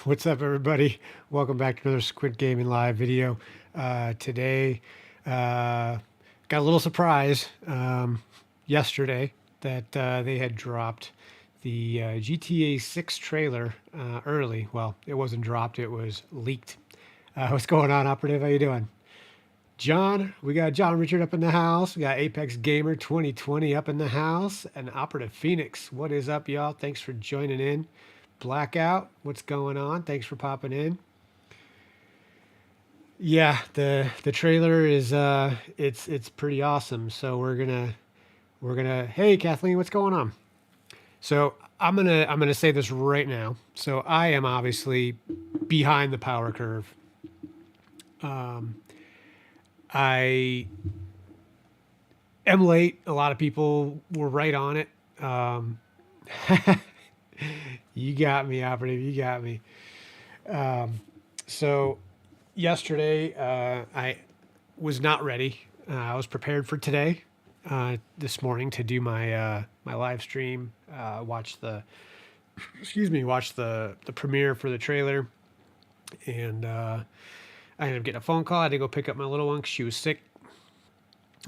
What's up, everybody? Welcome back to another Squid Gaming live video. Today, got a little surprise yesterday that they had dropped the GTA 6 trailer early. Well, it wasn't dropped; it was leaked. What's going on, Operative? How you doing? John, we got John Richard up in the house. We got Apex Gamer 2020 up in the house, and Operative Phoenix. What is up, y'all? Thanks for joining in. Blackout, what's going on? Thanks for popping in. Yeah, the trailer is it's pretty awesome. So we're gonna hey Kathleen, what's going on? So I'm gonna say this right now. So I am obviously behind the power curve. I am late. A lot of people were right on it. Um, you got me, operative. You got me. So yesterday, I was not ready. I was prepared for today, this morning to do my live stream. Watch the watch the premiere for the trailer, and I ended up getting a phone call. I had to go pick up my little one because she was sick.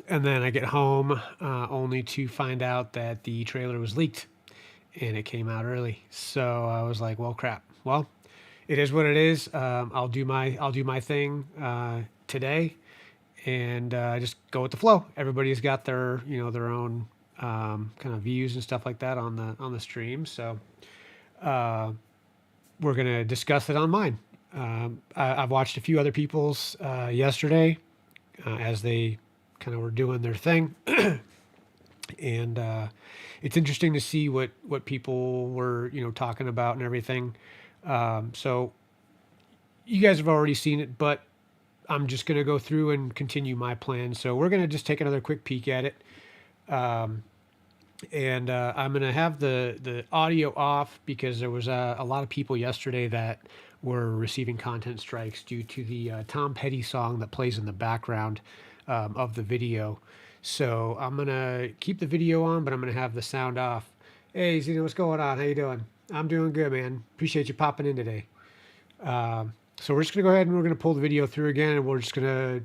And then I get home only to find out that the trailer was leaked and it came out early. So I was like, well, crap. Well, it is what it is. I'll do my thing today, and just go with the flow. Everybody's got their own kind of views and stuff like that on the stream. So we're gonna discuss it on mine. I've watched a few other people's yesterday as they kind of were doing their thing, and it's interesting to see what people were talking about and everything. So you guys have already seen it, but I'm just going to go through and continue my plan. So we're going to just take another quick peek at it. And I'm going to have the audio off because there was a lot of people yesterday that were receiving content strikes due to the Tom Petty song that plays in the background of the video. So I'm going to keep the video on, but I'm going to have the sound off. Hey, Zena, what's going on? How you doing? I'm doing good, man. Appreciate you popping in today. So we're just gonna go ahead and we're gonna pull the video through again, and we're just gonna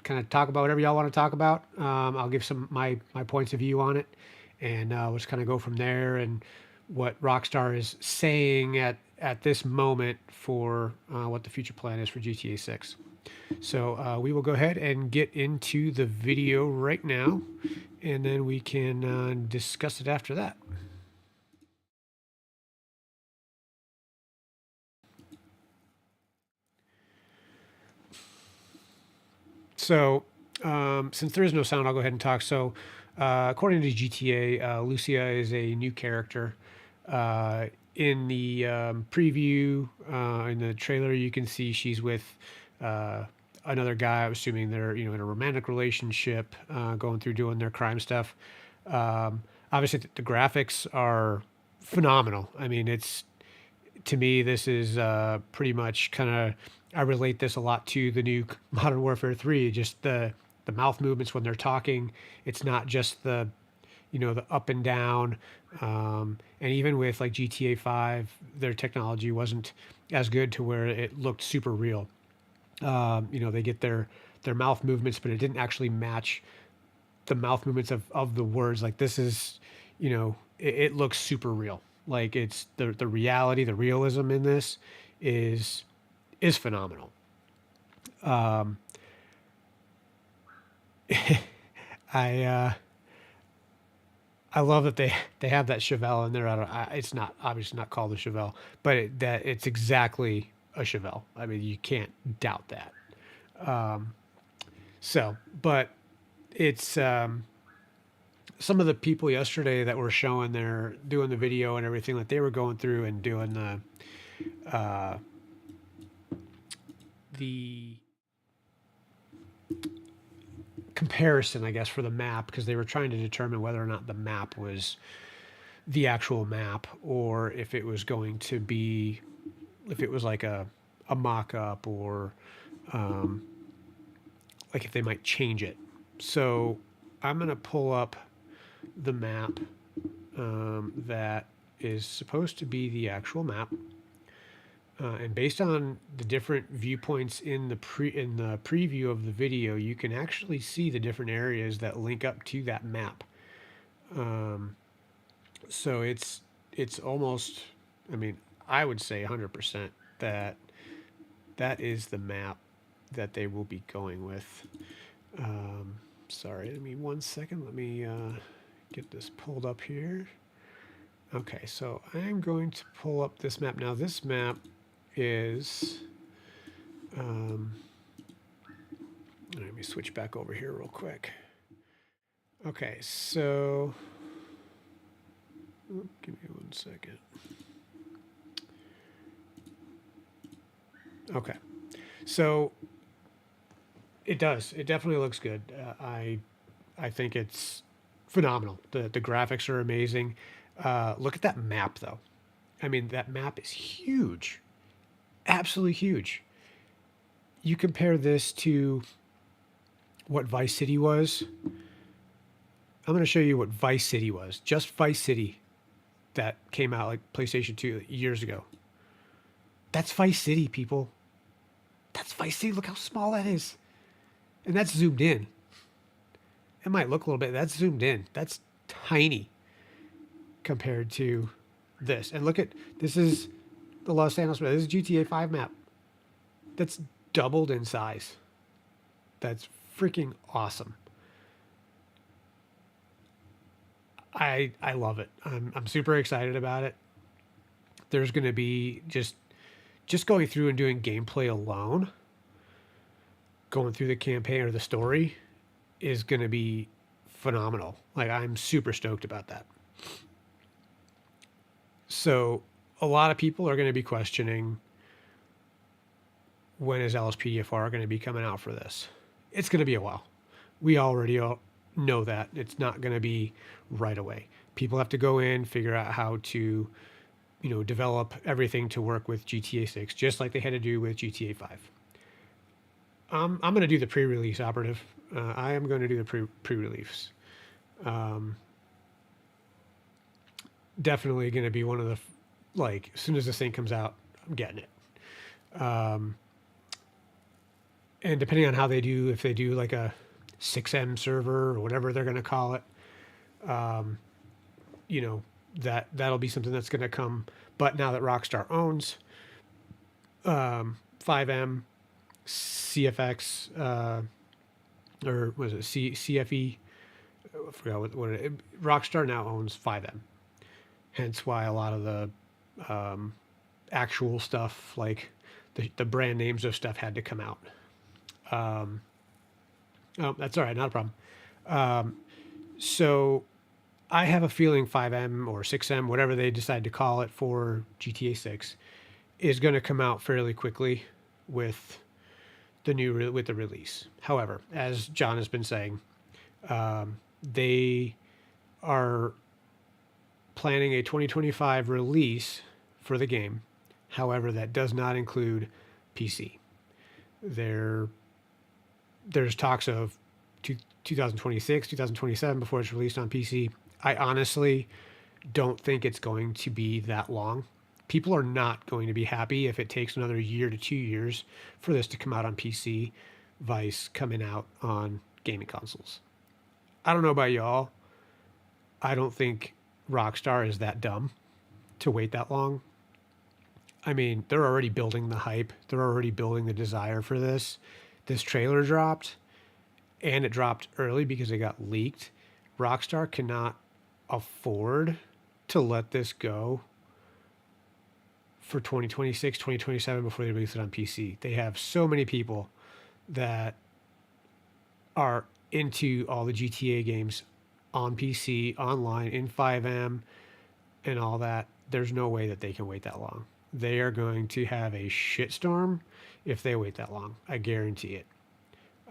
kind of talk about whatever y'all want to talk about. I'll give some my points of view on it, and we'll just kind of go from there and what Rockstar is saying at this moment for what the future plan is for GTA 6. So we will go ahead and get into the video right now, and then we can discuss it after that. So, since there is no sound, I'll go ahead and talk. So, according to GTA, Lucia is a new character. In the preview, in the trailer, you can see she's with another guy. I'm assuming they're in a romantic relationship, going through doing their crime stuff. Obviously, the graphics are phenomenal. I mean, it's to me, this is pretty much kind of. I relate this a lot to the new Modern Warfare 3. Just the mouth movements when they're talking. It's not just the up and down. And even with like GTA 5, their technology wasn't as good to where it looked super real. They get their mouth movements, but it didn't actually match the mouth movements of the words. Like this is, it looks super real. Like it's the reality, the realism in this is is phenomenal. I I love that they have that Chevelle in there. It's not obviously not called a Chevelle, but that it's exactly a Chevelle. I mean, you can't doubt that. So, but it's some of the people yesterday that were showing their doing the video and everything that they were going through and doing the comparison, I guess, for the map because they were trying to determine whether or not the map was the actual map or if it was going to be if it was like a mock-up or like if they might change it. So I'm going to pull up the map that is supposed to be the actual map. And based on the different viewpoints in the preview of the video, you can actually see the different areas that link up to that map. So it's almost, I mean, I would say 100% that that is the map that they will be going with. Sorry, let me 1 second. Let me get this pulled up here. Okay, so I'm going to pull up this map. Now, this map is, let me switch back over here real quick. Okay, so, give me 1 second. Okay, so it does. It definitely looks good. I think it's phenomenal. The graphics are amazing. Look at that map, though. I mean, that map is huge, absolutely huge. You compare this to what Vice City was. I'm going to show you what Vice City was. Just Vice City, that came out like PlayStation 2 years ago. That's Vice City, people. That's Vice City. Look how small that is. And that's zoomed in. It might look a little bit. That's zoomed in. That's tiny compared to this. And look at, this is the Los Angeles map. This is GTA 5 map. That's doubled in size. That's freaking awesome. I love it. I'm super excited about it. There's going to be just going through and doing gameplay alone, going through the campaign or the story is going to be phenomenal. Like, I'm super stoked about that. So a lot of people are going to be questioning, when is LSPDFR going to be coming out for this? It's going to be a while. We already know that. It's not going to be right away. People have to go in, figure out how to, develop everything to work with GTA 6, just like they had to do with GTA 5. I'm going to do the pre-release operative. I am going to do the pre-release. Definitely going to be one of the, like, as soon as this thing comes out, I'm getting it. And depending on how they do, if they do like a 6M server or whatever they're going to call it, that'll be something that's going to come. But now that Rockstar owns 5M, CFX, or was it CFE? I forgot what it. Rockstar now owns 5M. Hence why a lot of the actual stuff, like the brand names of stuff, had to come out. Oh, that's all right, not a problem. So I have a feeling 5M or 6M, whatever they decide to call it for GTA 6, is going to come out fairly quickly with the release. However, as John has been saying, they are planning a 2025 release for the game. However, that does not include PC. There's talks of 2026, 2027 before it's released on PC. I honestly don't think it's going to be that long. People are not going to be happy if it takes another year to 2 years for this to come out on PC, Vice coming out on gaming consoles. I don't know about y'all. I don't think Rockstar is that dumb to wait that long. I mean, they're already building the hype. They're already building the desire for this. This trailer dropped, and it dropped early because it got leaked. Rockstar cannot afford to let this go for 2026, 2027 before they release it on PC. They have so many people that are into all the GTA games on PC, online, in 5M, and all that. There's no way that they can wait that long. They are going to have a shitstorm if they wait that long. I guarantee it.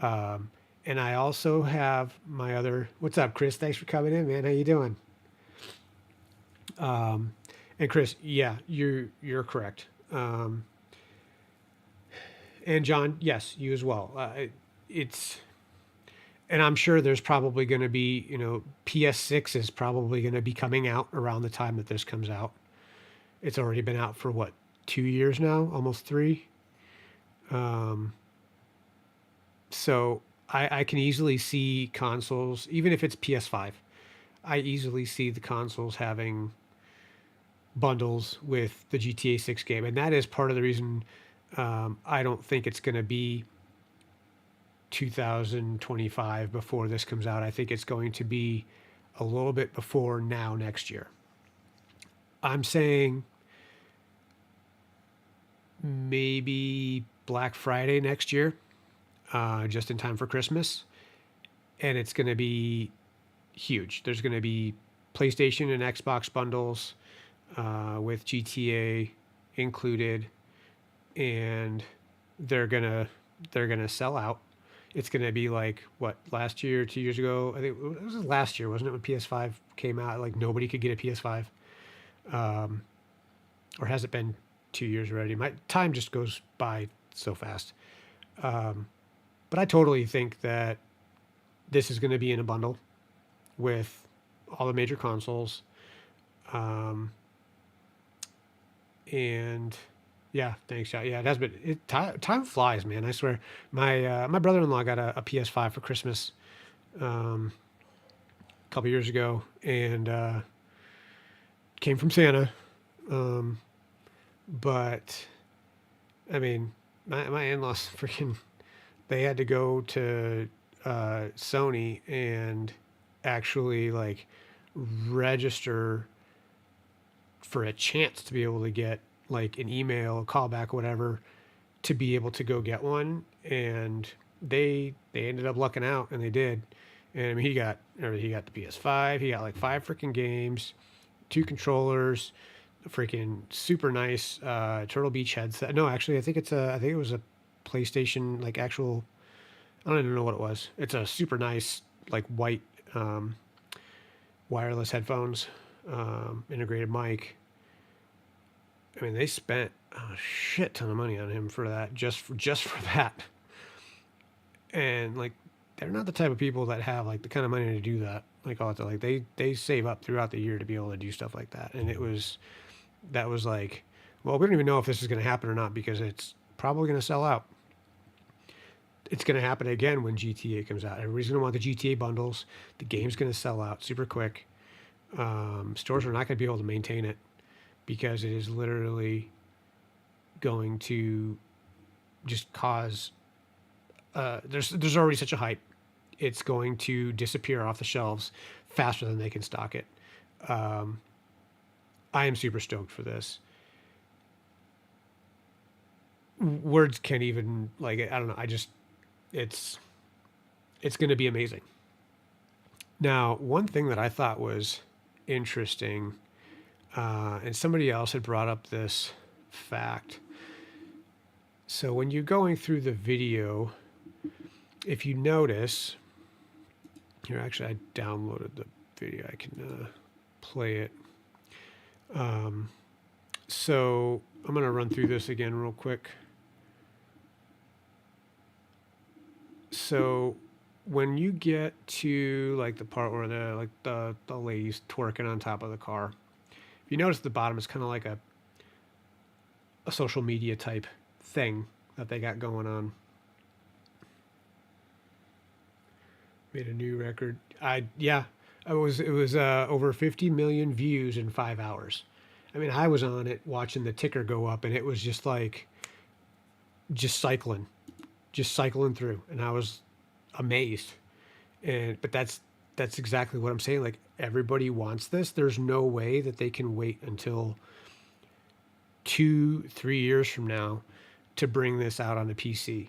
And I also have my other... What's up, Chris? Thanks for coming in, man. How you doing? And Chris, yeah, you're correct. And John, yes, you as well. And I'm sure there's probably going to be, PS6 is probably going to be coming out around the time that this comes out. It's already been out for what, 2 years now, almost three. Um, so I can easily see consoles, even if it's PS5, I easily see the consoles having bundles with the GTA 6 game. And that is part of the reason I don't think it's going to be 2025 before this comes out. I think it's going to be a little bit before now next year. I'm saying maybe Black Friday next year, just in time for Christmas. And it's going to be huge. There's going to be PlayStation and Xbox bundles with GTA included, and they're gonna sell out. It's gonna be like what last year, 2 years ago. I think it was last year, wasn't it, when PS5 came out? Like nobody could get a PS5, or has it been 2 years already? My time just goes by so fast. But I totally think that this is going to be in a bundle with all the major consoles. And yeah, thanks. Yeah, it has been. Time flies, man. I swear. My brother-in-law got a PS5 for Christmas a couple years ago, and came from Santa. But I mean, my in-laws freaking, they had to go to Sony and actually like register for a chance to be able to get like an email, a callback, whatever, to be able to go get one. And they ended up lucking out, and they did. And I mean, he got the PS5. He got like 5 freaking games, 2 controllers, a freaking super nice Turtle Beach headset. No, actually, I think it was a PlayStation, like actual. I don't even know what it was. It's a super nice like white wireless headphones, integrated mic. I mean, they spent a shit ton of money on him for that, just for that. And like, they're not the type of people that have like the kind of money to do that. Like all that, like they save up throughout the year to be able to do stuff like that. And that was like, well, we don't even know if this is going to happen or not, because it's probably going to sell out. It's going to happen again when GTA comes out. Everybody's going to want the GTA bundles. The game's going to sell out super quick. Stores are not going to be able to maintain it, because it is literally going to just cause. There's already such a hype. It's going to disappear off the shelves faster than they can stock it. I am super stoked for this. Words can't even, like, I don't know. It's going to be amazing. Now, one thing that I thought was interesting, and somebody else had brought up this fact. So when you're going through the video, if you notice, here, actually, I downloaded the video. I can play it. So I'm going to run through this again real quick. So when you get to like the part where the lady's twerking on top of the car, if you notice, the bottom is kind of like a social media type thing that they got going on. Made a new record. It was over 50 million views in 5 hours. I mean, I was on it watching the ticker go up, and it was just like just cycling through, and I was amazed. But that's exactly what I'm saying. Like, everybody wants this. There's no way that they can wait until 2-3 years from now to bring this out on the PC.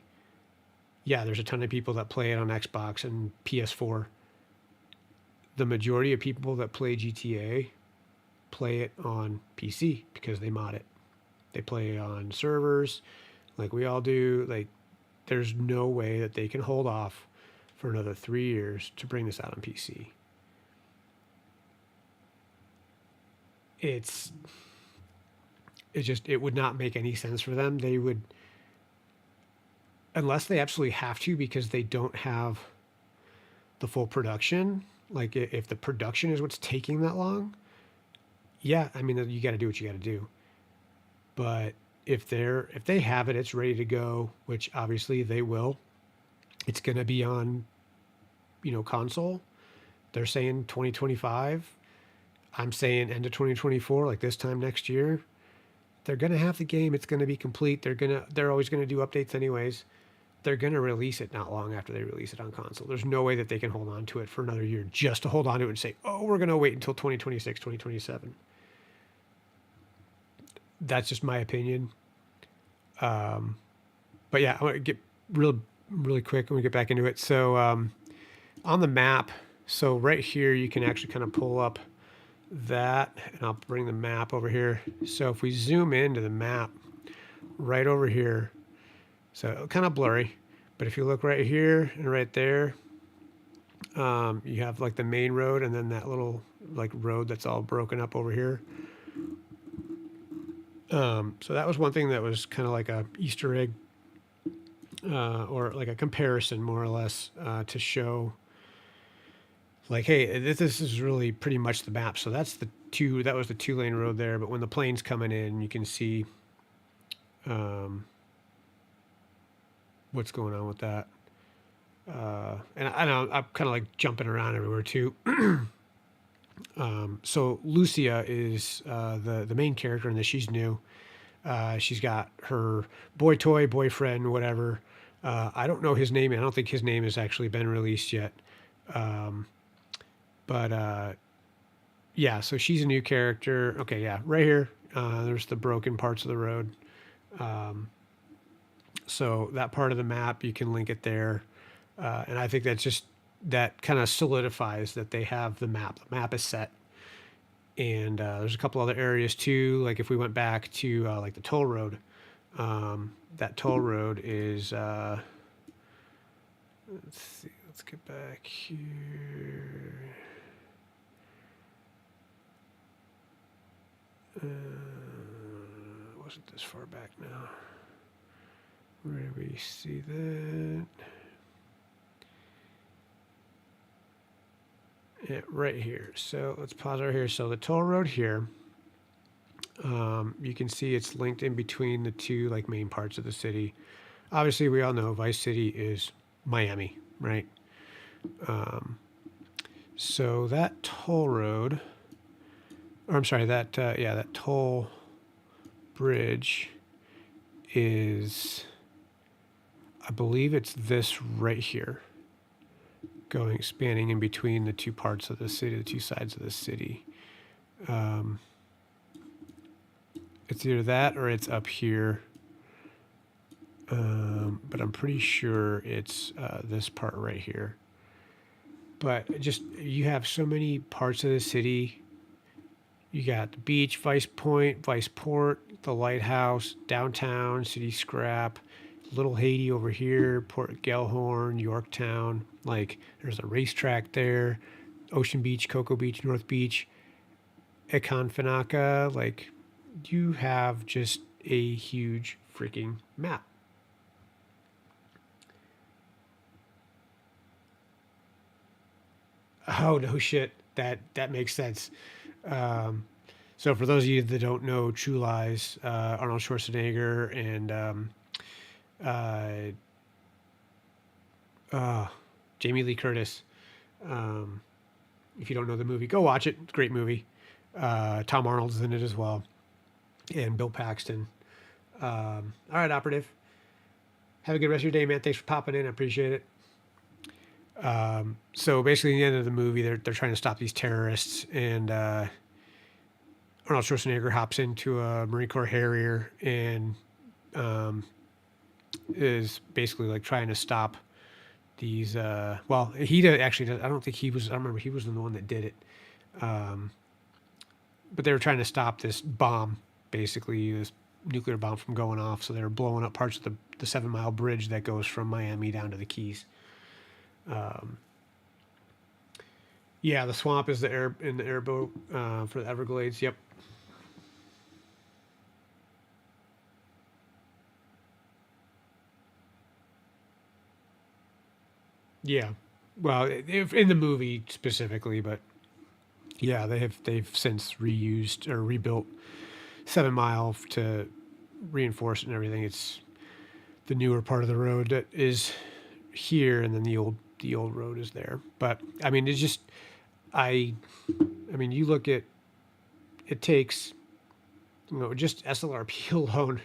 Yeah, there's a ton of people that play it on Xbox and PS4. The majority of people that play GTA play it on PC because they mod it. They play on servers like we all do. Like, there's no way that they can hold off for another 3 years to bring this out on PC. It would not make any sense for them. They would, unless they absolutely have to, because they don't have the full production. Like, if the production is what's taking that long, yeah, I mean, you got to do what you got to do. But if they have it, it's ready to go, which obviously they will. It's going to be on, console. They're saying 2025. I'm saying end of 2024, like this time next year. They're going to have the game. It's going to be complete. They're always going to do updates anyways. They're going to release it not long after they release it on console. There's no way that they can hold on to it for another year just to hold on to it and say, oh, we're going to wait until 2026, 2027. That's just my opinion. But yeah, I want to get really quick when we get back into it. So on the map, so right here, you can actually kind of pull up that, and I'll bring the map over here. So if we zoom into the map right over here, so kind of blurry, but if you look right here and right there, you have like the main road and then that little like road that's all broken up over here. So that was one thing that was kind of like a Easter egg, or like a comparison more or less, to show like, hey, this is really pretty much the map. So that was the 2-lane road there. But when the plane's coming in, you can see what's going on with that. And I know I'm kind of like jumping around everywhere too. So Lucia is the main character in this. She's new. She's got her boyfriend, whatever. I don't know his name. I don't think his name has actually been released yet. But yeah, so she's a new character. Okay, yeah, right here. There's the broken parts of the road. So that part of the map, you can link it there. And I think that kind of solidifies that they have the map. The map is set. And there's a couple other areas too. Like if we went back to like the toll road, that toll road is, let's see, let's get back here. Wasn't this far back now. Where do we see that? Yeah, right here. So let's pause right here. So the toll road here, you can see it's linked in between the two like main parts of the city. Obviously, we all know Vice City is Miami, right? So that toll road, or I'm sorry, that toll bridge is, I believe it's this right here, spanning in between the two parts of the city, the two sides of the city. It's either that or it's up here. But I'm pretty sure it's this part right here. But you have so many parts of the city. You got the beach, Vice Point, Vice Port, the lighthouse, downtown, city scrap, Little Haiti over here, Port Gellhorn, Yorktown. Like there's a racetrack there, Ocean Beach, Cocoa Beach, North Beach, Econfanaca. Like you have just a huge freaking map. Oh no shit. That makes sense. So for those of you that don't know True Lies, Arnold Schwarzenegger and Jamie Lee Curtis. If you don't know the movie, go watch it. It's a great movie. Tom Arnold's in it as well, and Bill Paxton. All right, operative. Have a good rest of your day, man. Thanks for popping in. I appreciate it. So basically, at the end of the movie, they're trying to stop these terrorists, and Arnold Schwarzenegger hops into a Marine Corps Harrier and is basically like trying to stop these. Well, actually does. I don't think he was. I don't remember he was the one that did it. But they were trying to stop this bomb, basically this nuclear bomb from going off. So they were blowing up parts of the 7-mile bridge that goes from Miami down to the Keys. Yeah, the swamp is the airboat for the Everglades. Yep. Yeah. Well, if in the movie specifically, but yeah, they've since reused or rebuilt 7 Mile to reinforced and everything. It's the newer part of the road that is here, and then the old road is there. But I mean, it's just I I mean, you look at it takes just SLRP alone.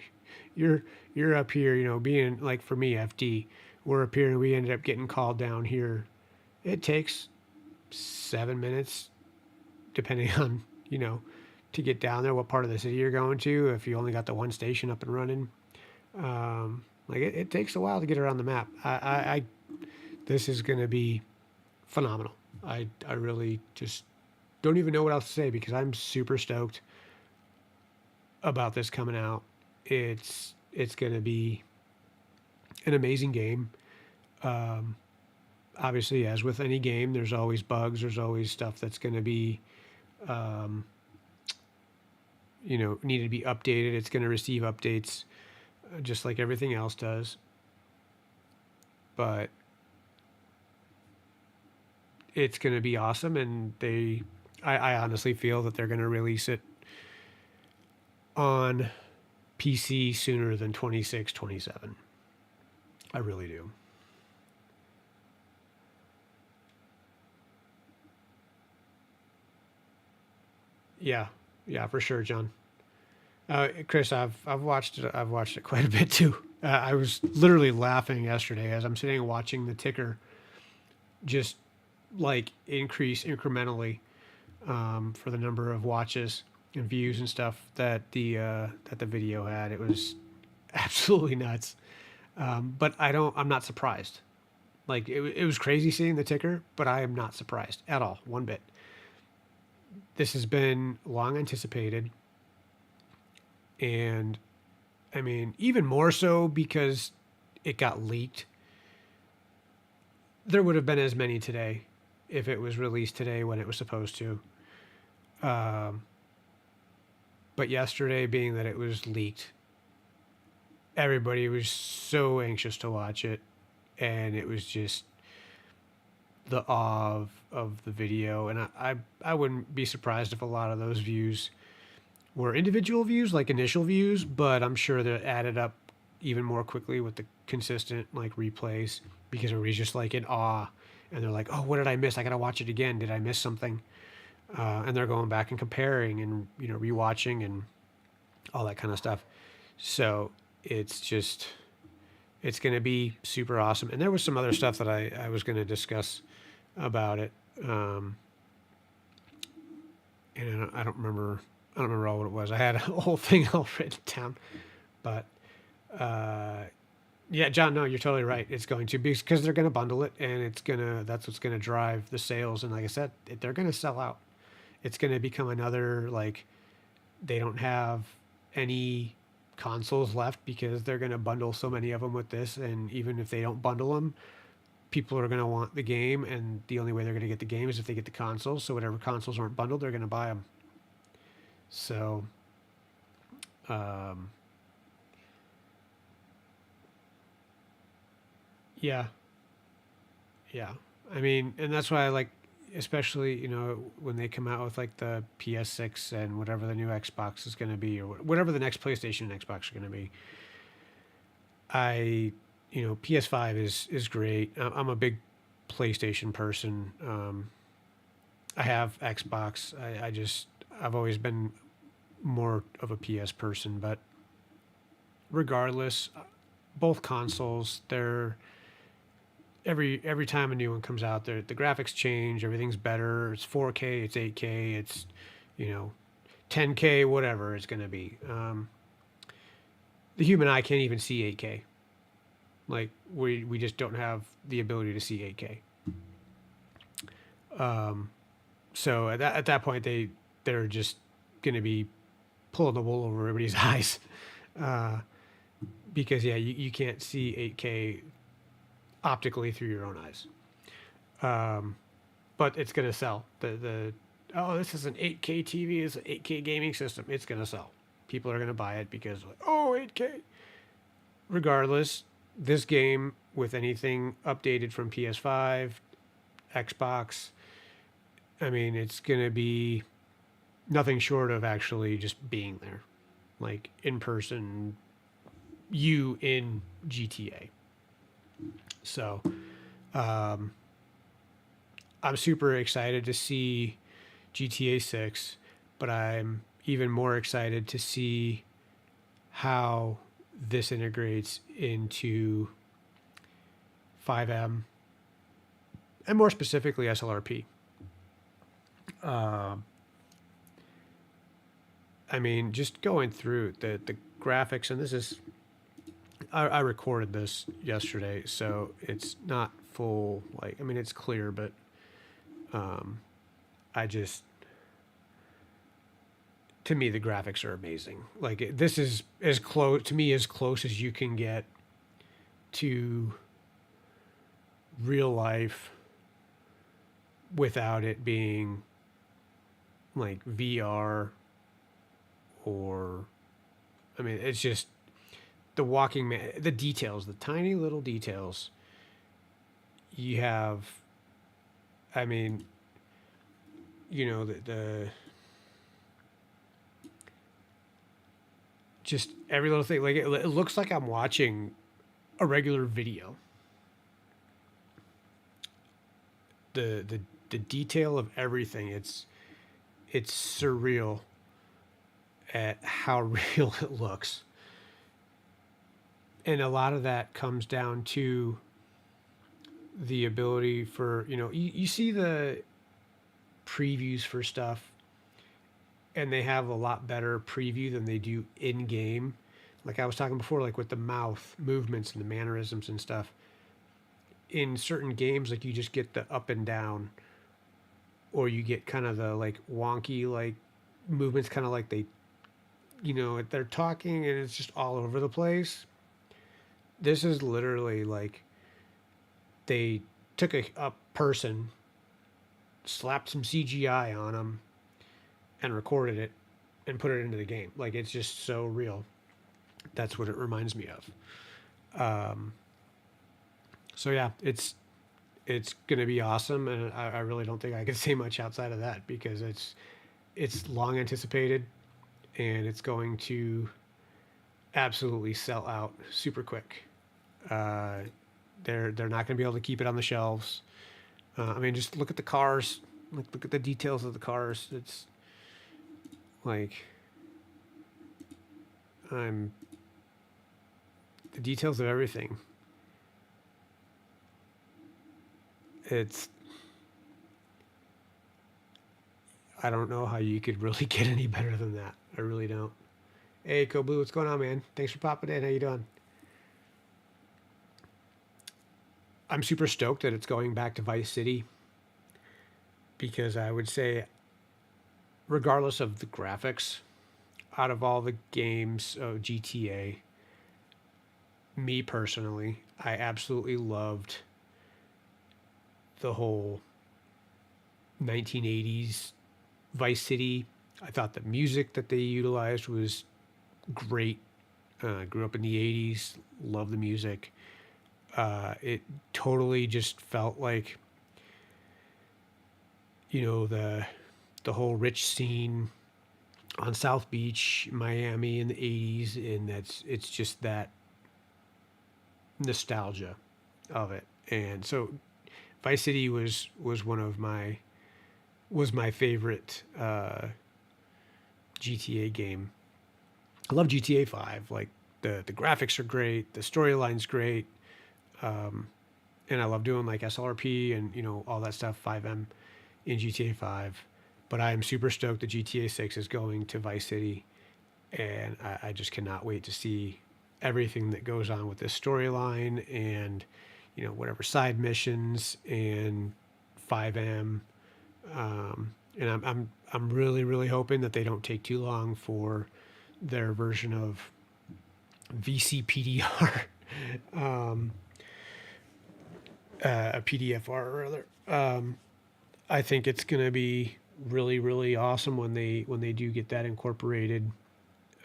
You're you're up here, being like for me FD, we're up here and we ended up getting called down here. It takes 7 minutes, depending on to get down there, what part of the city you're going to. If you only got the one station up and running, like it takes a while to get around the map. This is going to be phenomenal. I really just don't even know what else to say because I'm super stoked about this coming out. It's going to be an amazing game. Obviously, as with any game, there's always bugs. There's always stuff that's going to be, needed to be updated. It's going to receive updates, just like everything else does. But it's going to be awesome, and I honestly feel that they're going to release it on PC sooner than 26, 27. I really do. Yeah, yeah, for sure, John. Chris, I've watched it. I've watched it quite a bit too. I was literally laughing yesterday as I'm sitting watching the ticker just like increase incrementally, for the number of watches and views and stuff that the video had. It was absolutely nuts. But I'm not surprised. Like it was crazy seeing the ticker, but I am not surprised at all, one bit. This has been long anticipated, and I mean, even more so because it got leaked. There would have been as many today if it was released today when it was supposed to. Um, but yesterday, being that it was leaked, everybody was so anxious to watch it, and it was just the awe of the video. And I wouldn't be surprised if a lot of those views were individual views, like initial views, but I'm sure that added up even more quickly with the consistent like replays because everybody's just like in awe, and they're like, "Oh, what did I miss? I gotta watch it again. Did I miss something?" And they're going back and comparing and rewatching and all that kind of stuff. So it's just it's going to be super awesome. And there was some other stuff that I was going to discuss about it, and I don't remember all what it was. I had a whole thing all written down, but uh, yeah, John, no, you're totally right. It's going to be because they're going to bundle it, and that's what's going to drive the sales. And like I said, they're going to sell out. It's going to become another like they don't have any consoles left because they're going to bundle so many of them with this. And even if they don't bundle them, people are going to want the game, and the only way they're going to get the game is if they get the consoles. So whatever consoles aren't bundled, they're going to buy them. So, um, yeah, yeah. I mean, and that's why I like, especially when they come out with like the PS6 and whatever the new Xbox is going to be, or whatever the next PlayStation and Xbox are going to be. I, PS5 is great. I'm a big PlayStation person. I have Xbox. I've always been more of a PS person, but regardless, both consoles, they're every time a new one comes out, the graphics change, everything's better. It's 4K, it's 8K, it's you know 10K, whatever it's gonna be. The human eye can't even see 8K. Like we just don't have the ability to see 8K. Um, so at that point they're just gonna be pulling the wool over everybody's eyes, uh, because yeah, you can't see 8K optically through your own eyes. Um, but it's gonna sell. The oh, this is an 8K TV, it's an 8K gaming system. It's gonna sell. People are gonna buy it because like, oh, 8K. Regardless, this game with anything updated from PS5, Xbox, I mean, it's gonna be nothing short of actually just being there, like in person, you in GTA. So I'm super excited to see GTA 6, but I'm even more excited to see how this integrates into 5M and more specifically SLRP. I mean, just going through the graphics, and this is, I recorded this yesterday, so it's not full. Like, I mean, it's clear, but I just, to me, the graphics are amazing. Like, this is as close to me as close as you can get to real life without it being like VR or, I mean, it's just the walking man, the details, the tiny little details you have. I mean, the just every little thing. Like, it looks like I'm watching a regular video. The detail of everything. It's surreal at how real it looks. And a lot of that comes down to the ability for, you see the previews for stuff, and they have a lot better preview than they do in game. Like I was talking before, like with the mouth movements and the mannerisms and stuff. In certain games, like you just get the up and down, or you get kind of the like wonky like movements, kind of like they're talking and it's just all over the place. This is literally like they took a person, slapped some CGI on them, and recorded it and put it into the game. Like, it's just so real. That's what it reminds me of. So yeah, it's gonna be awesome, and I really don't think I can say much outside of that because it's long anticipated, and it's going to absolutely sell out super quick. Uh, they're not going to be able to keep it on the shelves. I mean, just look at the cars. Look at the details of the cars. It's like I'm the details of everything. It's I don't know how you could really get any better than that. I really don't. Hey, Koblue, what's going on, man? Thanks for popping in. How you doing? I'm super stoked that it's going back to Vice City because I would say, regardless of the graphics, out of all the games of GTA, me personally, I absolutely loved the whole 1980s Vice City. I thought the music that they utilized was great. Grew up in the 80s, love the music. It totally just felt like, the whole rich scene on South Beach, Miami in the 80s, and it's just that nostalgia of it. And so Vice City was my favorite GTA game. I love GTA 5. Like, the graphics are great, the storyline's great, and I love doing like SLRP and all that stuff, 5M in GTA 5. But I am super stoked that GTA 6 is going to Vice City, and I just cannot wait to see everything that goes on with this storyline and whatever side missions and 5M. And I'm really really hoping that they don't take too long for their version of VCPDR, a PDFR rather. I think it's gonna be really really awesome when they do get that incorporated,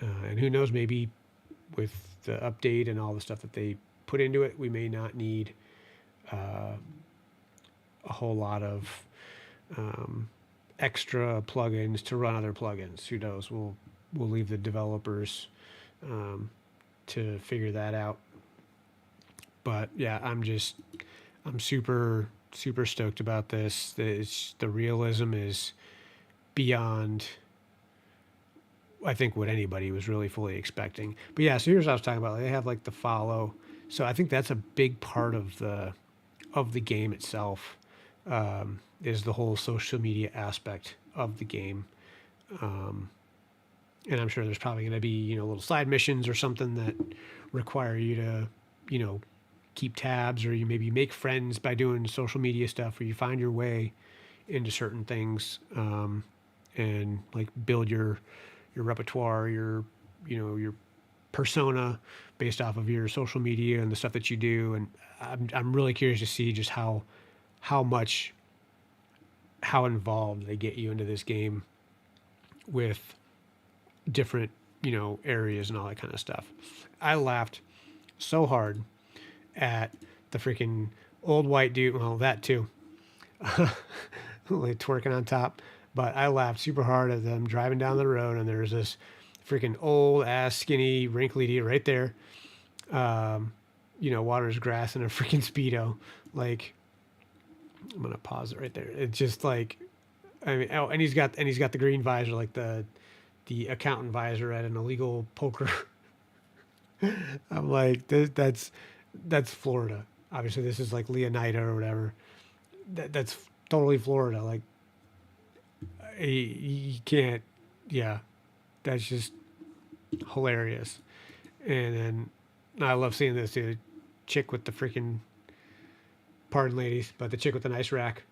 and who knows, maybe with the update and all the stuff that they put into it, we may not need a whole lot of extra plugins to run other plugins. Who knows? We'll leave the developers to figure that out. But yeah, I'm super stoked about this. The realism is beyond, I think, what anybody was really fully expecting. But yeah, so here's what I was talking about. Like, they have like the follow, so I think that's a big part of the game itself. Is the whole social media aspect of the game. And I'm sure there's probably going to be, little side missions or something that require you to, you know, keep tabs, or you maybe make friends by doing social media stuff, or you find your way into certain things, and like build your repertoire, your persona based off of your social media and the stuff that you do. And I'm really curious to see just how much how involved they get you into this game with different, areas and all that kind of stuff. I laughed so hard at the freaking old white dude. Well, that too, like twerking on top. But I laughed super hard at them driving down the road, and there's this freaking old ass, skinny, wrinkly dude right there. Waters grass in a freaking speedo. Like, I'm gonna pause it right there. It's just like, I mean, oh, and he's got the green visor, like the accountant visor at an illegal poker. I'm like, that's Florida. Obviously, this is like Leonida or whatever. That's totally Florida. Like, you can't. Yeah, that's just hilarious. And then I love seeing this dude, chick with the freaking, pardon ladies, but the chick with the nice rack,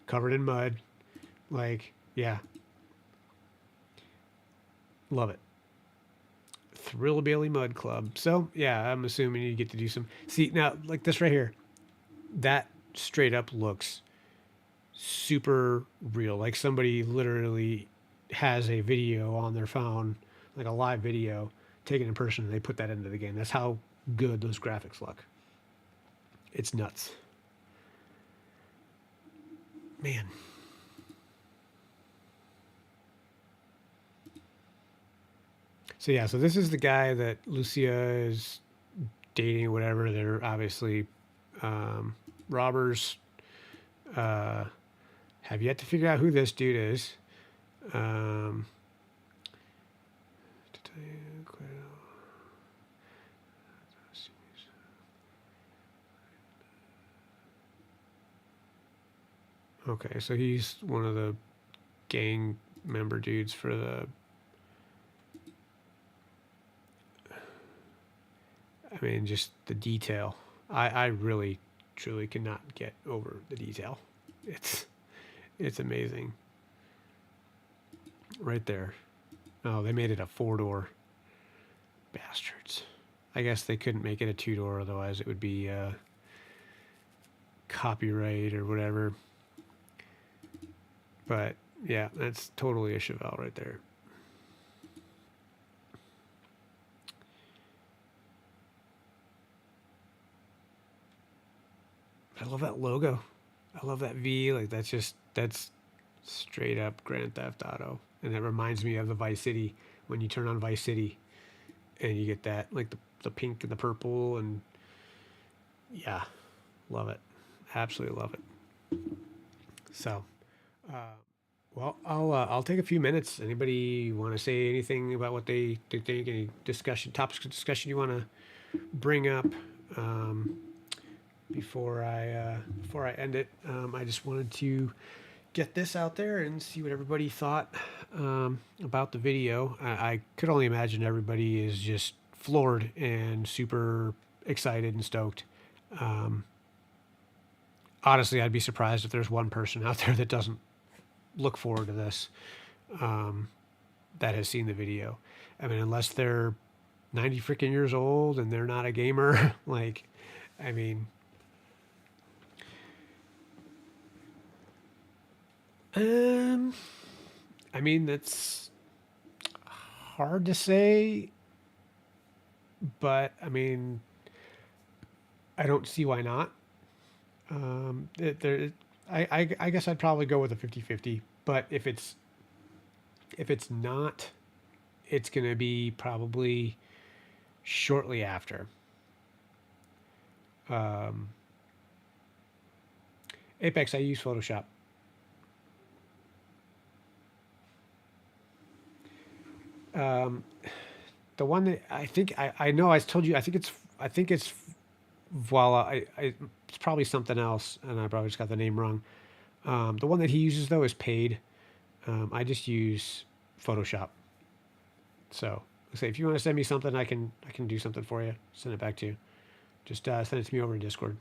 covered in mud. Like, yeah, love it. Thrillbilly Mud Club. So yeah, I'm assuming you get to do some. See now, like this right here, that straight up looks super real. Like somebody literally has a video on their phone, like a live video taken in person, and they put that into the game. That's how good those graphics look. It's nuts, man. So yeah, so this is the guy that Lucia is dating, or whatever. They're obviously robbers. Uh, have yet to figure out who this dude is. Um, okay, so he's one of the gang member dudes for the. I mean, just the detail. I really, truly cannot get over the detail. It's it's amazing. Right there. Oh, they made it a 4-door. Bastards. I guess they couldn't make it a 2-door, otherwise it would be copyright or whatever. But yeah, that's totally a Chevelle right there. I love that logo. I love that V. Like, that's straight up Grand Theft Auto, and that reminds me of the Vice City, when you turn on Vice City and you get that, like the pink and the purple, and yeah, love it, absolutely love it. So, uh, well, I'll take a few minutes. Anybody want to say anything about what they think? Any topics of discussion you want to bring up? Um, before I end it, I just wanted to get this out there and see what everybody thought about the video. I could only imagine everybody is just floored and super excited and stoked. Um, Honestly, I'd be surprised if there's one person out there that doesn't look forward to this, um, that has seen the video. I mean, unless they're 90 freaking years old and they're not a gamer, like, I mean, um, I mean, that's hard to say, but I mean, I don't see why not. There, I guess I'd probably go with a 50-50. But if it's not, it's gonna be probably shortly after. Um, Apex, I use Photoshop. Um, the one that I know I told you I think it's Voila. It's probably something else, and I probably just got the name wrong. The one that he uses though is paid. I just use Photoshop. So say if you want to send me something, I can do something for you. Send it back to you. Just send it to me over in Discord.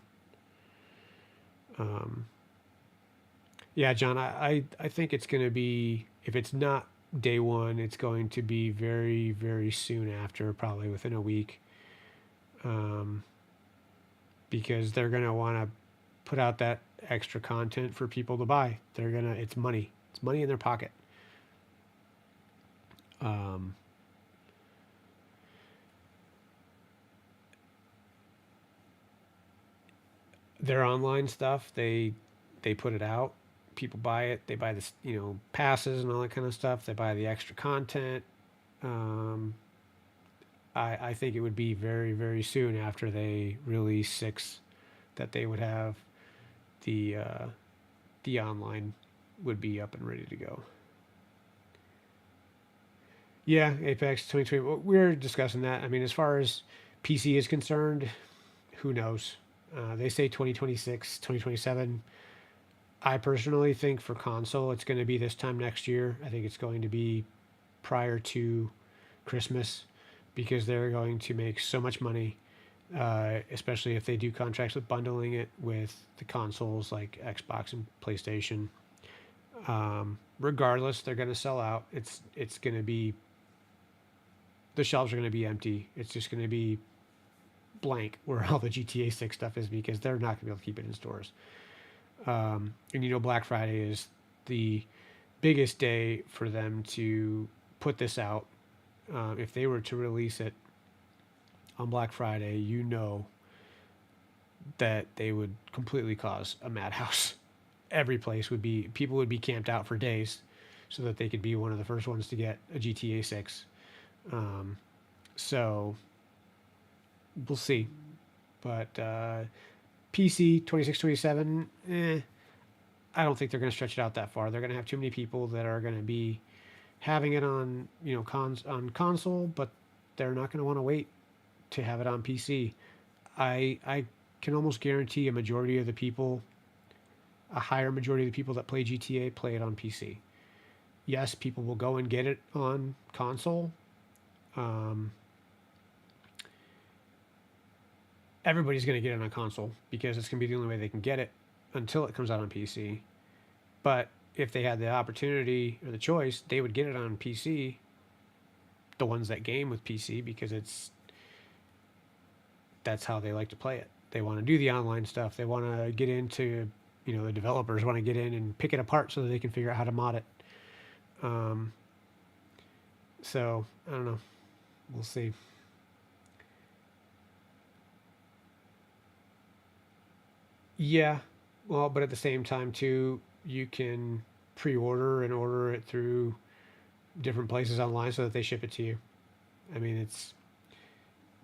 Um, yeah, John, I think it's going to be, if it's not day one, it's going to be very, very soon after, probably within a week, um, because they're going to want to put out that extra content for people to buy. It's money. It's money in their pocket. Um, their online stuff, they put it out. People buy it. They buy this, passes and all that kind of stuff. They buy the extra content. Um, I think it would be very, very soon after they release six that they would have the uh, the online would be up and ready to go. Yeah, Apex 2020. We're discussing that. I mean, as far as PC is concerned, who knows? They say 2026, 2027. I personally think for console, it's going to be this time next year. I think it's going to be prior to Christmas because they're going to make so much money, especially if they do contracts with bundling it with the consoles like Xbox and PlayStation. Regardless, they're going to sell out. It's going to be, the shelves are going to be empty. It's just going to be blank where all the GTA 6 stuff is because they're not going to be able to keep it in stores. And Black Friday is the biggest day for them to put this out. If they were to release it on Black Friday, that they would completely cause a madhouse. Every place would be, people would be camped out for days so that they could be one of the first ones to get a GTA 6. Um, so we'll see. But PC 26, 27, I don't think they're going to stretch it out that far. They're going to have too many people that are going to be having it on, on console, but they're not going to want to wait to have it on PC. I can almost guarantee a higher majority of the people that play GTA play it on PC. Yes, people will go and get it on console. Um, Everybody's going to get it on console because it's going to be the only way they can get it until it comes out on PC. But if they had the opportunity or the choice, they would get it on PC. The ones that game with PC because that's how they like to play it. They want to do the online stuff. They want to get into, the developers want to get in and pick it apart so that they can figure out how to mod it. Um, so I don't know. We'll see. Yeah. Well, but at the same time too, you can pre-order and order it through different places online so that they ship it to you. I mean, it's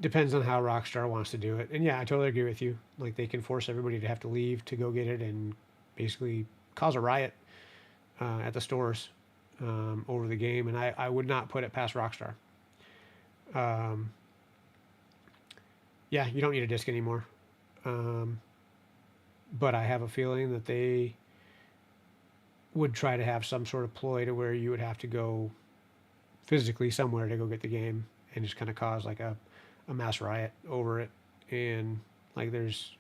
depends on how Rockstar wants to do it. And yeah, I totally agree with you. Like they can force everybody to have to leave to go get it and basically cause a riot at the stores over the game. And I would not put it past Rockstar. Um, yeah, you don't need a disc anymore. Um, but I have a feeling that they would try to have some sort of ploy to where you would have to go physically somewhere to go get the game and just kind of cause like a mass riot over it. And like there's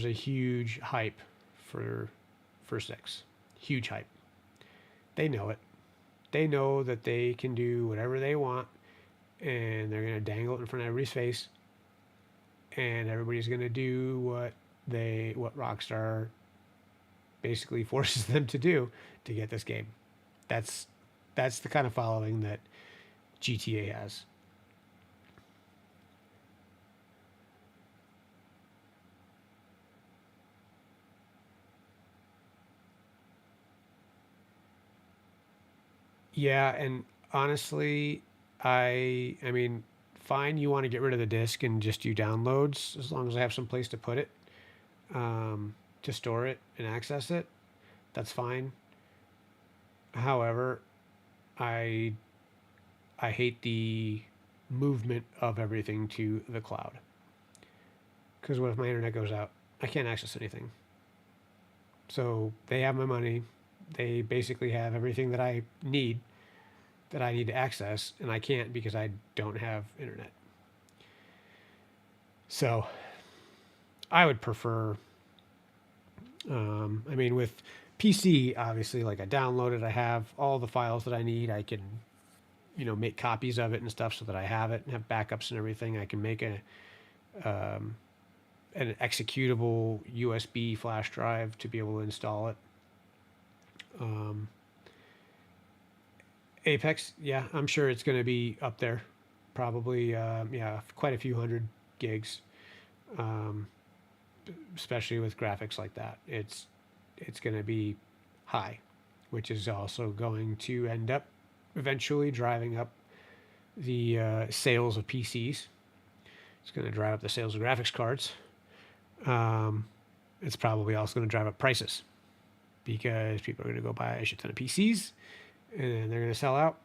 a huge hype for six. Huge hype. They know it. They know that they can do whatever they want and they're gonna dangle it in front of everybody's face and everybody's gonna do what Rockstar basically forces them to do to get this game. That's that's the kind of following that GTA has. Yeah, and honestly, I mean, fine. You want to get rid of the disk and just do downloads as long as I have some place to put it, to store it and access it. That's fine. However, I I hate the movement of everything to the cloud. Because what if my internet goes out? I can't access anything. So they have my money. They basically have everything that I need to access, and I can't because I don't have internet. So I would prefer, I mean, with PC, obviously, like I download it, I have all the files that I need. I can, make copies of it and stuff so that I have it and have backups and everything. I can make an executable USB flash drive to be able to install it. Apex, yeah, I'm sure it's going to be up there. Probably, yeah, quite a few hundred gigs, especially with graphics like that. It's going to be high, which is also going to end up eventually driving up the sales of PCs. It's going to drive up the sales of graphics cards. It's probably also going to drive up prices because people are going to go buy a shit ton of PCs and they're going to sell out.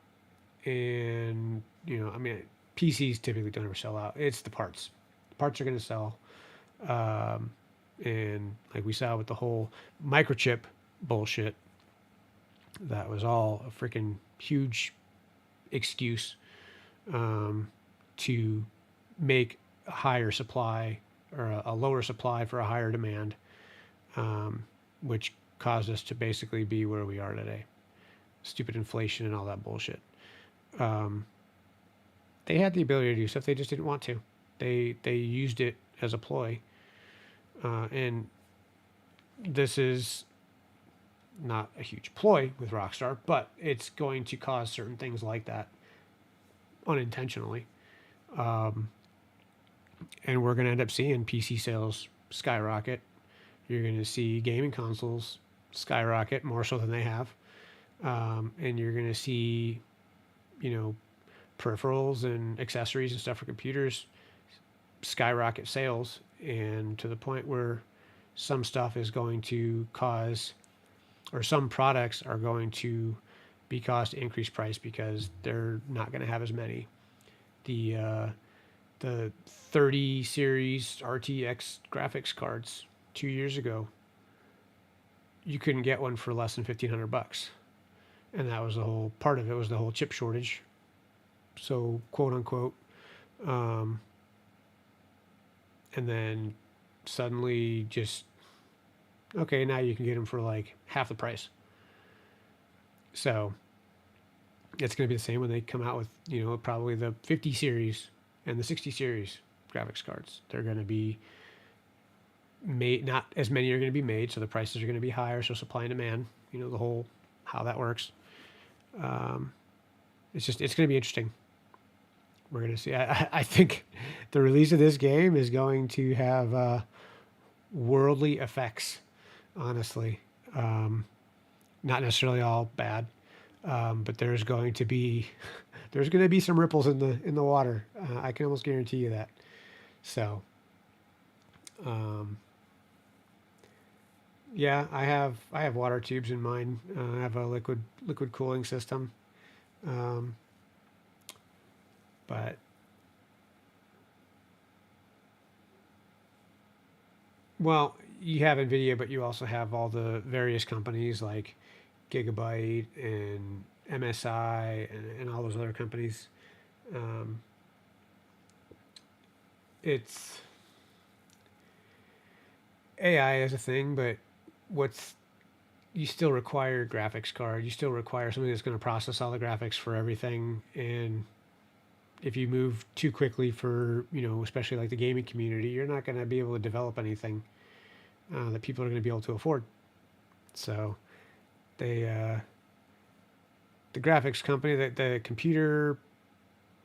And, I mean, PCs typically don't ever sell out. It's the parts. The parts are going to sell. And like we saw with the whole microchip bullshit, that was all a freaking huge excuse to make a higher supply or a lower supply for a higher demand, which caused us to basically be where we are today. Stupid inflation and all that bullshit. They had the ability to do stuff, they just didn't want to. They used it as a ploy, and this is not a huge ploy with Rockstar, but it's going to cause certain things like that unintentionally. And we're going to end up seeing PC sales skyrocket. You're going to see gaming consoles skyrocket more so than they have. And you're going to see, peripherals and accessories and stuff for computers skyrocket sales, and to the point where some stuff is going to cause, or some products are going to be caused to increase price because they're not going to have as many. The 30 series RTX graphics cards 2 years ago, you couldn't get one for less than $1,500, and that was the whole part of it, was the whole chip shortage. So quote unquote, and then suddenly just, okay, now you can get them for like half the price. So it's going to be the same when they come out with, probably the 50 series and the 60 series graphics cards. They're going to be made, not as many are going to be made, so the prices are going to be higher. So supply and demand, the whole, how that works. It's going to be interesting. We're going to see. I think the release of this game is going to have worldly effects, honestly. Not necessarily all bad, but there's going to be some ripples in the water. I can almost guarantee you that. So, yeah, I have water tubes in mine. I have a liquid cooling system. But well, you have NVIDIA, but you also have all the various companies like Gigabyte and MSI and all those other companies. It's AI is a thing, but you still require a graphics card. You still require something that's going to process all the graphics for everything. And if you move too quickly for, especially like the gaming community, you're not going to be able to develop anything that people are going to be able to afford. So the graphics company, the computer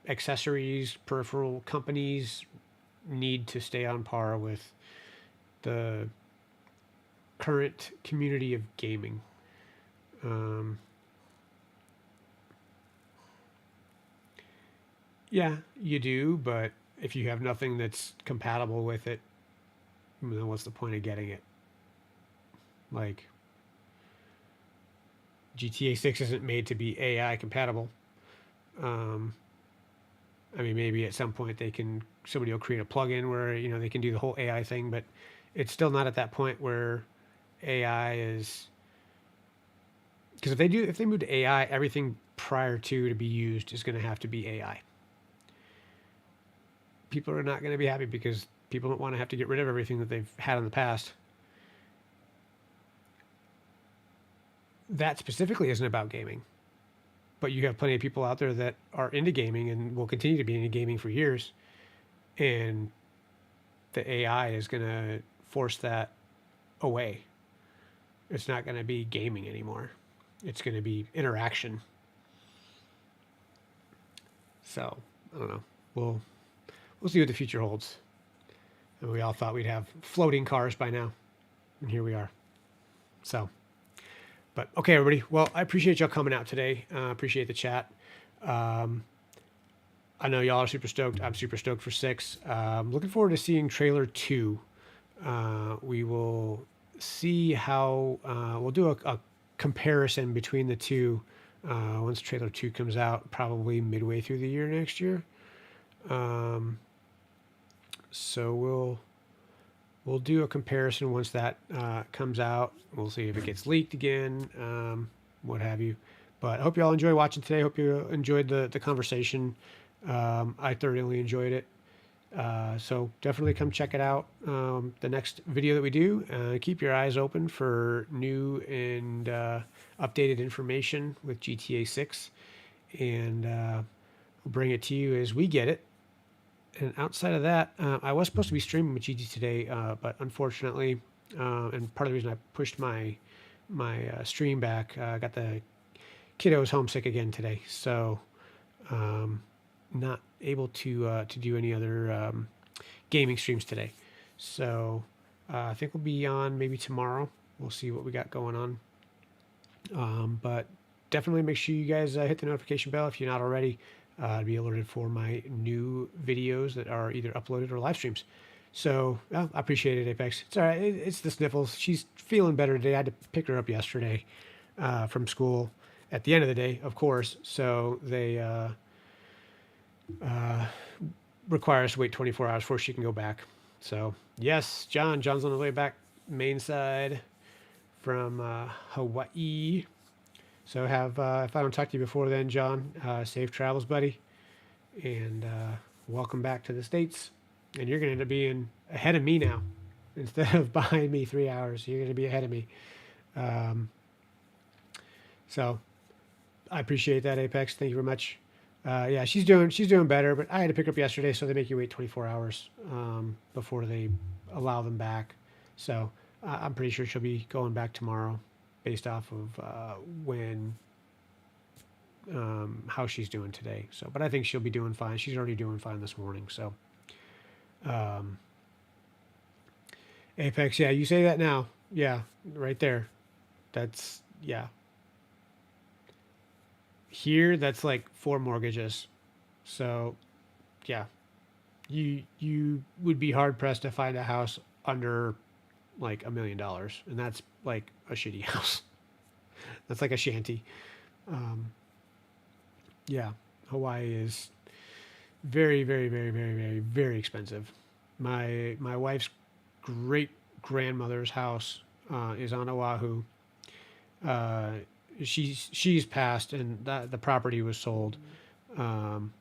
accessories, peripheral companies need to stay on par with the current community of gaming. Yeah, you do, but if you have nothing that's compatible with it, then what's the point of getting it? Like, GTA 6 isn't made to be AI compatible. Um, I mean, maybe at some point somebody will create a plugin where, they can do the whole AI thing, but it's still not at that point where AI is, because if they move to AI, everything prior to be used is going to have to be AI. People are not going to be happy because people don't want to have to get rid of everything that they've had in the past. That specifically isn't about gaming, but you have plenty of people out there that are into gaming and will continue to be into gaming for years, and the AI is going to force that away. It's not going to be gaming anymore. It's going to be interaction. So I don't know. We'll see what the future holds. And we all thought we'd have floating cars by now, and here we are. So, but okay, everybody. Well, I appreciate y'all coming out today. Appreciate the chat. Um, I know y'all are super stoked. I'm super stoked for 6. Looking forward to seeing trailer 2. We will see how we'll do a comparison between the two once trailer 2 comes out, probably midway through the year next year. So we'll do a comparison once that comes out. We'll see if it gets leaked again, what have you. But I hope you all enjoy watching today. Hope you enjoyed the conversation. I thoroughly enjoyed it. So definitely come check it out. The next video that we do, keep your eyes open for new and updated information with GTA 6. And we'll bring it to you as we get it. And outside of that, I was supposed to be streaming with GT today, but unfortunately, and part of the reason I pushed my stream back, I got the kiddos homesick again today, so not able to do any other gaming streams today. So I think we'll be on maybe tomorrow. We'll see what we got going on. But definitely make sure you guys hit the notification bell if you're not already. To be alerted for my new videos that are either uploaded or live streams. So I appreciate it, Apex. It's all right. It's the sniffles. She's feeling better today. I had to pick her up yesterday from school at the end of the day, of course. So they require us to wait 24 hours before she can go back. So yes, John's on the way back main side from Hawaii. So if I don't talk to you before then, John, safe travels, buddy, and welcome back to the States. And you're going to end up being ahead of me now, instead of behind me 3 hours. You're going to be ahead of me. So I appreciate that, Apex. Thank you very much. Yeah, she's doing better, but I had to pick her up yesterday, so they make you wait 24 hours before they allow them back. So I'm pretty sure she'll be going back tomorrow, based off of how she's doing today. So, but I think she'll be doing fine. She's already doing fine this morning. So, Apex, yeah, you say that now. Yeah, right there. That's, yeah. Here, that's like 4 mortgages. So, yeah, you would be hard pressed to find a house under like $1 million, and that's like a shitty house. That's like a shanty. Yeah, Hawaii is very, very, very, very, very, very expensive. My wife's great grandmother's house is on Oahu. Uh, she's passed, and the property was sold. Um,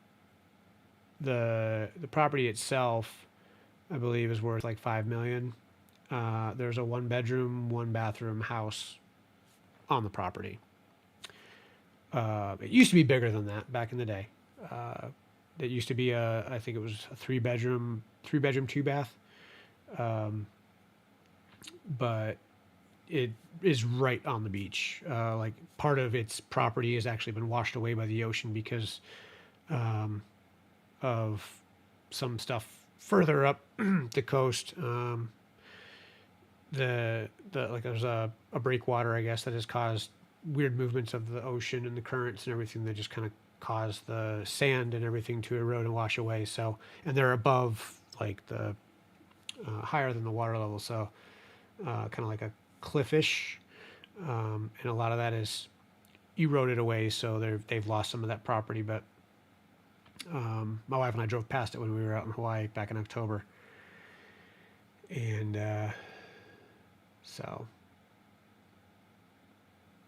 the property itself, I believe, is worth like 5 million. There's a 1 bedroom, 1 bathroom house on the property. It used to be bigger than that back in the day. It used to be I think it was a 3 bedroom, 2 bath. But it is right on the beach. Like part of its property has actually been washed away by the ocean because of some stuff further up the coast. Like there's a breakwater, I guess, that has caused weird movements of the ocean and the currents and everything that just kind of cause the sand and everything to erode and wash away. So, and they're above like the higher than the water level, so kind of like a cliffish, and a lot of that is eroded away. So they've lost some of that property. But my wife and I drove past it when we were out in Hawaii back in October, and so,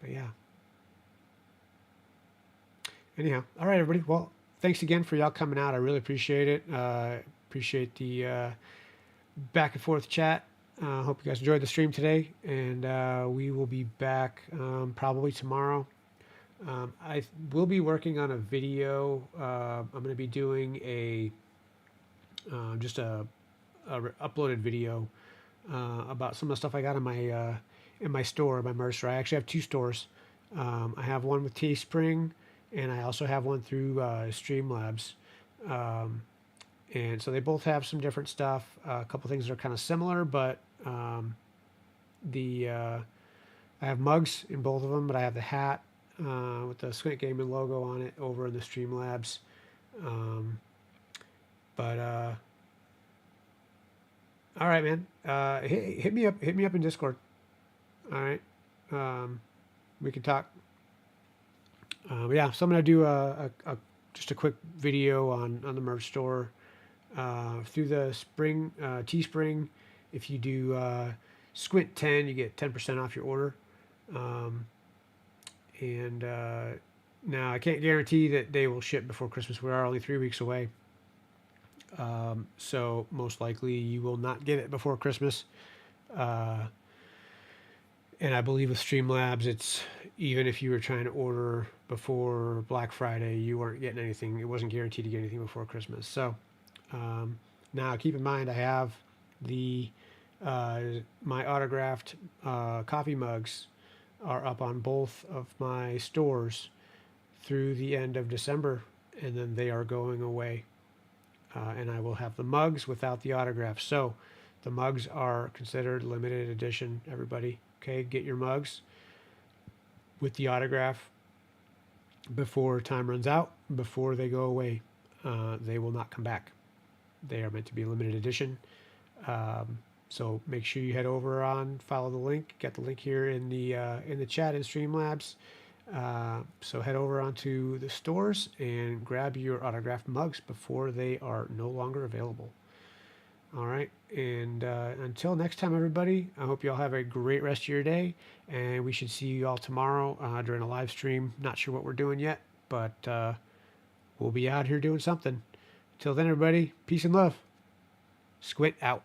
but yeah. Anyhow, all right, everybody. Well, thanks again for y'all coming out. I really appreciate it. Appreciate the back and forth chat. Hope you guys enjoyed the stream today, and we will be back probably tomorrow. I will be working on a video. I'm going to be doing a just a uploaded video about some of the stuff I got in my store, my merch store. I actually have two stores. I have one with Teespring, and I also have one through Streamlabs. And so they both have some different stuff. A couple things that are kind of similar, but I have mugs in both of them, but I have the hat with the Squint Gaming logo on it over in the Streamlabs. But all right, man. Hit me up. Hit me up in Discord. All right. We can talk. But yeah, so I'm gonna do just a quick video on the merch store through the spring Teespring. If you do Squint 10, you get 10% off your order. And now I can't guarantee that they will ship before Christmas. We are only 3 weeks away. So most likely you will not get it before Christmas. And I believe with Streamlabs, it's even if you were trying to order before Black Friday, you weren't getting anything. It wasn't guaranteed to get anything before Christmas. So now keep in mind, I have the my autographed coffee mugs are up on both of my stores through the end of December, and then they are going away. And I will have the mugs without the autograph. So the mugs are considered limited edition, everybody. Okay, get your mugs with the autograph before time runs out, before they go away. They will not come back. They are meant to be limited edition. So make sure you head over follow the link. Got the link here in the chat in Streamlabs. So head over onto the stores and grab your autographed mugs before they are no longer available. All right, and until next time, everybody, I hope you all have a great rest of your day, and we should see you all tomorrow during a live stream. Not sure what we're doing yet, but we'll be out here doing something. Till then, everybody, peace and love. Squint out.